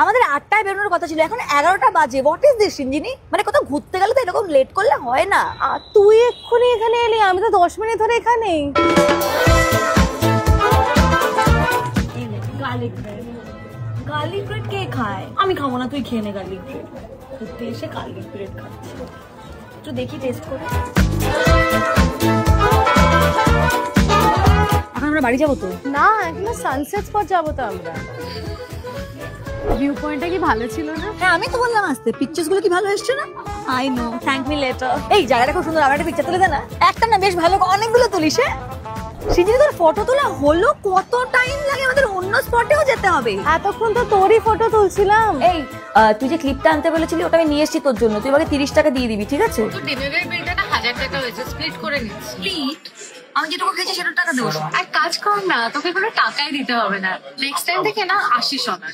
আমাদের 8টায় বেরোনোর কথা ছিল, এখন 11টা বাজে। What is this Sinjini? মানে কোথাও ঘুরতে গেলে তো এরকম লেট করলে হয় না। আর তুই এক্ষুনি এখানে এলি, আমি তো 10 মিনিট ধরে এখানে। গার্লিক ব্রেড, গার্লিক ব্রেড কে খায়? আমি খাবো না, তুই খেয়ে নে গার্লিক ব্রেড। ঘুরতে এসে গার্লিক ব্রেড খাচ্ছি, একটু দেখি টেস্ট করে। এখন আমরা বাড়ি যাবো তো? না, এখন সানসেট স্পট যাবো তো আমরা। ভিউ পয়েন্টটা কি ভালো ছিল না? হ্যাঁ, আমি তো বললাম আসতে। পিকচার্স গুলো কি ভালো এসছে না? I know, thank me letter. এই জায়গাটা খুব সুন্দর, আমার একটা পিকচার তুলে দে না। একটা না, বেশ ভালো, অনেকগুলো তুলিস। সিজিনি তোর ফটো তোলা হলো? কত টাইম লাগে, আমাদের অন্য স্পটেও যেতে হবে। এতক্ষণ তো তোরই ফটো তুলছিলাম। এই তুই যে ক্লিপটা আনতে বলেছিলি, ওটা আমি নিয়ে এসেছি তোর জন্য। তুই আমাকে 30 টাকা দিয়ে দিবি, ঠিক আছে? তো ডিনারের বিলটা 1000 টাকা হয়েছে, স্প্লিট করে নিচ্ছি। স্প্লিট? আমি যেটুকু খেয়েছি সেটার টাকা দেবো। আর কাজ কর না, তোকে কোনো টাকাই দিতে হবে না। নেক্সট টাইম থেকে না আসিস না।